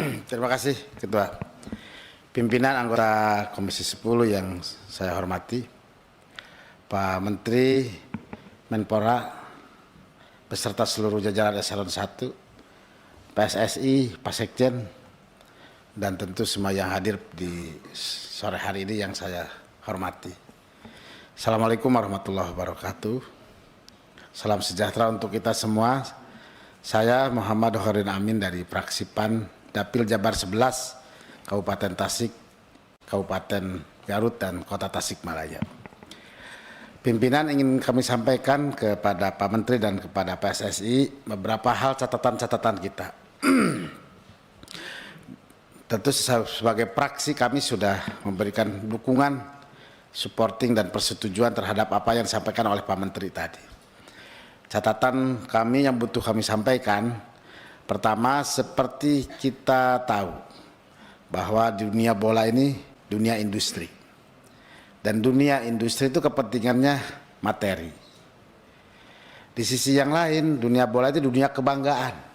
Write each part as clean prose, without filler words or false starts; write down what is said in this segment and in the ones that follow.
Terima kasih Ketua. Pimpinan anggota Komisi 10 yang saya hormati, Pak Menteri, Menpora, beserta seluruh jajaran Eselon 1, PSSI, Pak Sekjen, dan tentu semua yang hadir di sore hari ini yang saya hormati. Assalamualaikum warahmatullahi wabarakatuh. Salam sejahtera untuk kita semua. Saya Muhammad Horin Amin dari fraksi PAN Dapil Jabar 11, Kabupaten Tasik, Kabupaten Garut, dan Kota Tasikmalaya. Pimpinan ingin kami sampaikan kepada Pak Menteri dan kepada PSSI beberapa hal catatan-catatan kita. Tentu sebagai fraksi kami sudah memberikan dukungan, supporting dan persetujuan terhadap apa yang disampaikan oleh Pak Menteri tadi. Catatan kami yang butuh kami sampaikan, pertama, seperti kita tahu bahwa dunia bola ini dunia industri. Dan dunia industri itu kepentingannya materi. Di sisi yang lain, dunia bola itu dunia kebanggaan.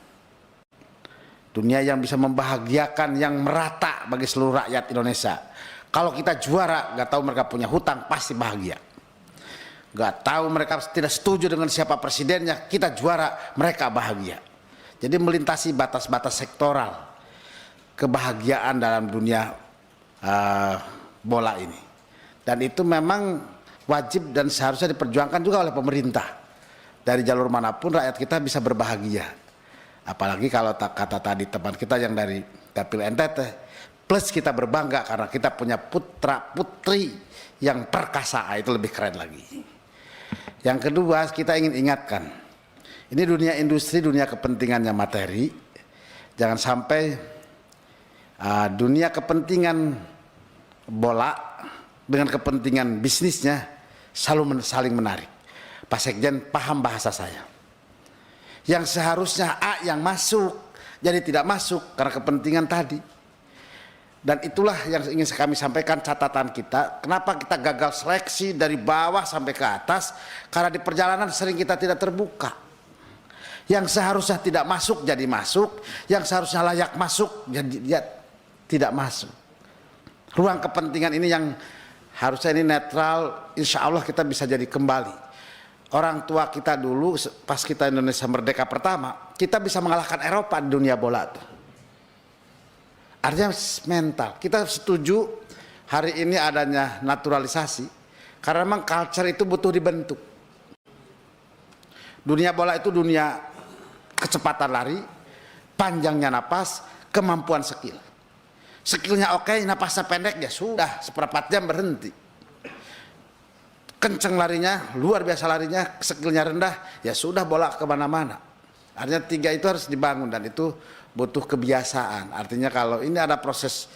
Dunia yang bisa membahagiakan, yang merata bagi seluruh rakyat Indonesia. Kalau kita juara, nggak tahu mereka punya hutang, pasti bahagia. Nggak tahu mereka tidak setuju dengan siapa presidennya, kita juara, mereka bahagia. Jadi melintasi batas-batas sektoral kebahagiaan dalam dunia bola ini. Dan itu memang wajib dan seharusnya diperjuangkan juga oleh pemerintah. Dari jalur manapun rakyat kita bisa berbahagia. Apalagi kalau kata tadi teman kita yang dari Dapil NTT, plus kita berbangga karena kita punya putra putri yang perkasa, itu lebih keren lagi. Yang kedua, kita ingin ingatkan, ini dunia industri, dunia kepentingannya materi. Jangan sampai dunia kepentingan bola dengan kepentingan bisnisnya selalu saling menarik. Pak Sekjen paham bahasa saya. Yang seharusnya A yang masuk, jadi tidak masuk karena kepentingan tadi. Dan itulah yang ingin kami sampaikan catatan kita. Kenapa kita gagal seleksi dari bawah sampai ke atas? Karena di perjalanan sering kita tidak terbuka. Yang seharusnya tidak masuk jadi masuk, yang seharusnya layak masuk jadi dia tidak masuk. Ruang kepentingan ini yang harusnya ini netral, insya Allah kita bisa jadi kembali. Orang tua kita dulu pas kita Indonesia merdeka pertama, kita bisa mengalahkan Eropa di dunia bola tuh. Artinya mental. Kita setuju hari ini adanya naturalisasi karena memang culture itu butuh dibentuk. Dunia bola itu dunia kecepatan lari, panjangnya napas, kemampuan skill. Skillnya oke, napasnya pendek, ya sudah seperempat jam berhenti. Kenceng larinya, luar biasa larinya, skillnya rendah, ya sudah bola kemana-mana. Artinya tiga itu harus dibangun dan itu butuh kebiasaan. Artinya kalau ini ada proses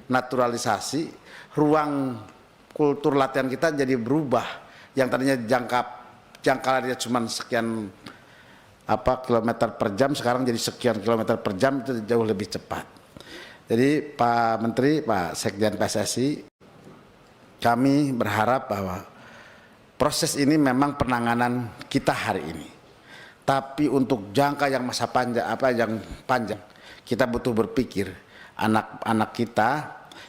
naturalisasi, ruang kultur latihan kita jadi berubah. Yang tadinya jangka larinya cuma sekian kilometer per jam, sekarang jadi sekian kilometer per jam, itu jauh lebih cepat. Jadi Pak Menteri, Pak Sekjen PSSI, kami berharap bahwa proses ini memang penanganan kita hari ini. Tapi untuk jangka yang masa panjang, kita butuh berpikir anak-anak kita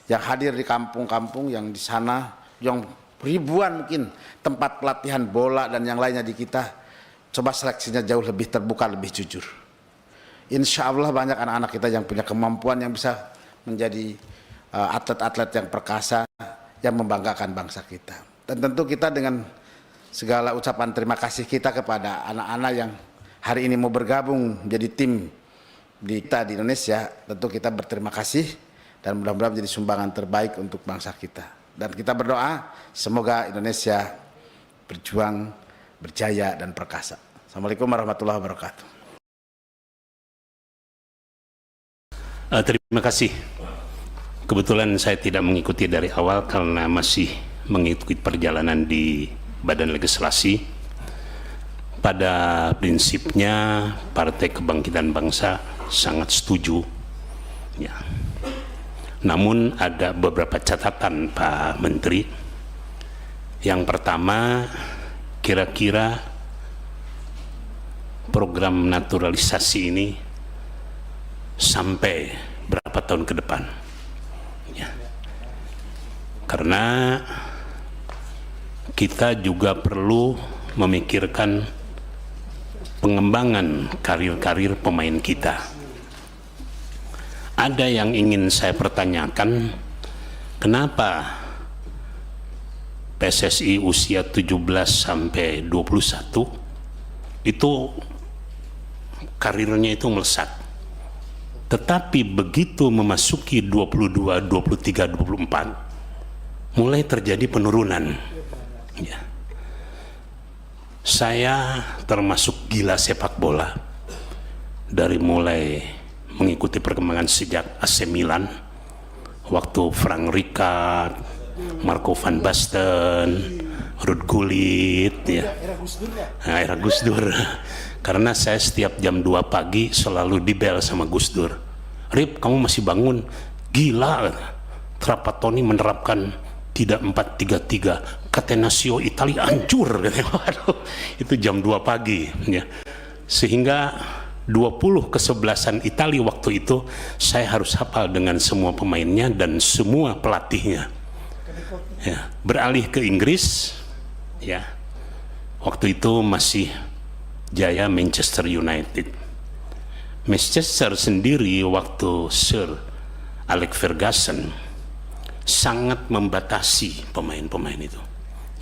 yang hadir di kampung-kampung yang di sana, yang ribuan mungkin tempat pelatihan bola dan yang lainnya di kita, coba seleksinya jauh lebih terbuka, lebih jujur. Insya Allah banyak anak-anak kita yang punya kemampuan yang bisa menjadi atlet-atlet yang perkasa, yang membanggakan bangsa kita. Dan tentu kita dengan segala ucapan terima kasih kita kepada anak-anak yang hari ini mau bergabung menjadi tim di Indonesia, tentu kita berterima kasih dan mudah-mudahan menjadi sumbangan terbaik untuk bangsa kita. Dan kita berdoa semoga Indonesia berjuang, berjaya dan perkasa. Assalamualaikum warahmatullahi wabarakatuh. Terima kasih. Kebetulan saya tidak mengikuti dari awal karena masih mengikuti perjalanan di Badan Legislasi. Pada prinsipnya Partai Kebangkitan Bangsa sangat setuju. Ya. Namun ada beberapa catatan Pak Menteri. Yang pertama, kira-kira program naturalisasi ini sampai berapa beberapa tahun ke depan. Ya. Karena kita juga perlu memikirkan pengembangan karir-karir pemain kita. Ada yang ingin saya pertanyakan, kenapa PSSI usia 17 sampai 21 itu karirnya itu melesat. Tetapi begitu memasuki 22, 23, 24 mulai terjadi penurunan. Ya. Saya termasuk gila sepak bola dari mulai mengikuti perkembangan sejak AC Milan, waktu Frank Rijkaard, Marco van Basten, Ruud Gullit, ya. Nah, era Gus Dur. Karena saya setiap jam 2 pagi selalu dibel sama Gus Dur. Rip, kamu masih bangun? Gila. Trapattoni menerapkan tidak 4-3-3. Catenaccio Italia hancur. Waduh, itu jam 2 pagi. Ya. Sehingga 20 kesebelasan Italia waktu itu saya harus hafal dengan semua pemainnya dan semua pelatihnya. Ya, beralih ke Inggris, ya, waktu itu masih jaya Manchester United. Manchester sendiri waktu Sir Alex Ferguson sangat membatasi pemain-pemain itu.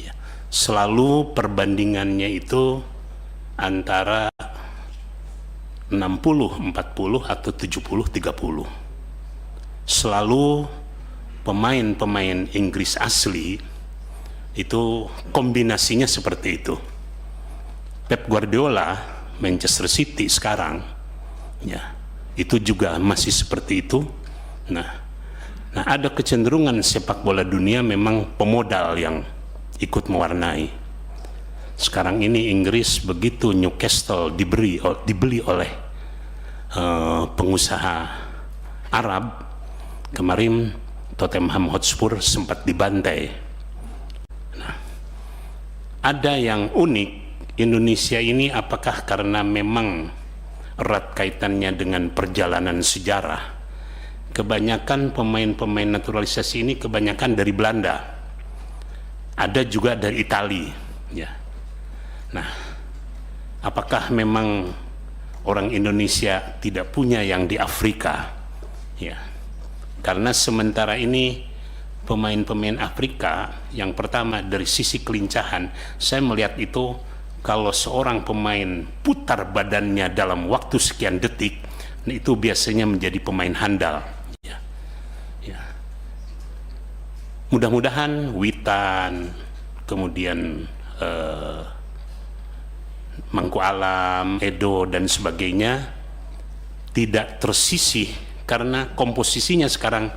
Ya, selalu perbandingannya itu antara 60-40 atau 70-30. Selalu pemain-pemain Inggris asli itu kombinasinya seperti itu. Pep Guardiola Manchester City sekarang, ya, itu juga masih seperti itu. Nah, ada kecenderungan sepak bola dunia memang pemodal yang ikut mewarnai. Sekarang ini Inggris begitu Newcastle dibeli oleh pengusaha Arab, kemarin Tottenham Hotspur sempat dibantai. Nah, ada yang unik, Indonesia ini apakah karena memang erat kaitannya dengan perjalanan sejarah, kebanyakan pemain-pemain naturalisasi ini kebanyakan dari Belanda, ada juga dari Italia, ya. Nah, apakah memang orang Indonesia tidak punya yang di Afrika? Ya, karena sementara ini pemain-pemain Afrika, yang pertama dari sisi kelincahan, saya melihat itu kalau seorang pemain putar badannya dalam waktu sekian detik, itu biasanya menjadi pemain handal. Ya. Ya. Mudah-mudahan Witan, kemudian Mangku Alam, Edo dan sebagainya tidak tersisih, karena komposisinya sekarang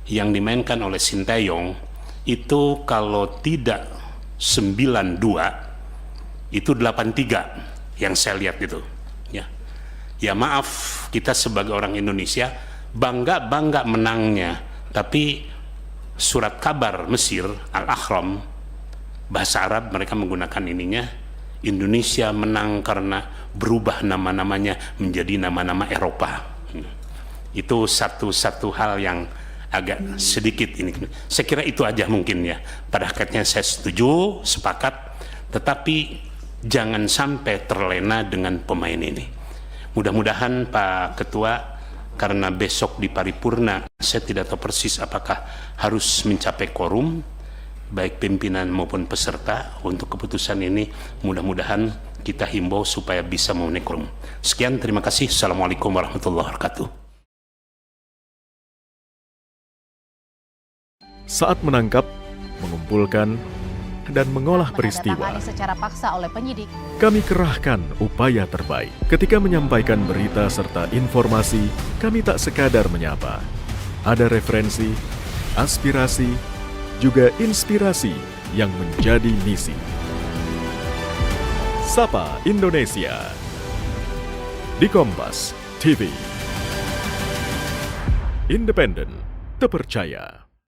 yang dimainkan oleh Sinteyong itu kalau tidak 92 itu 83 yang saya lihat itu. Ya, ya maaf, kita sebagai orang Indonesia bangga menangnya, tapi surat kabar Mesir Al-Ahram bahasa Arab mereka menggunakan ininya, Indonesia menang karena berubah nama-namanya menjadi nama-nama Eropa. Itu satu hal yang agak sedikit ini. Saya kira itu aja mungkin ya. Pada akhirnya saya setuju, sepakat, tetapi jangan sampai terlena dengan pemain ini. Mudah-mudahan Pak Ketua, karena besok di paripurna, saya tidak tahu persis apakah harus mencapai quorum, baik pimpinan maupun peserta untuk keputusan ini. Mudah-mudahan kita himbau supaya bisa memenuhi quorum. Sekian, terima kasih. Assalamualaikum warahmatullahi wabarakatuh. Saat menangkap, mengumpulkan, dan mengolah peristiwa, secara paksa oleh penyidik, kami kerahkan upaya terbaik. Ketika menyampaikan berita serta informasi, kami tak sekadar menyapa. Ada referensi, aspirasi, juga inspirasi yang menjadi misi. Sapa Indonesia di Kompas TV. Independen, terpercaya.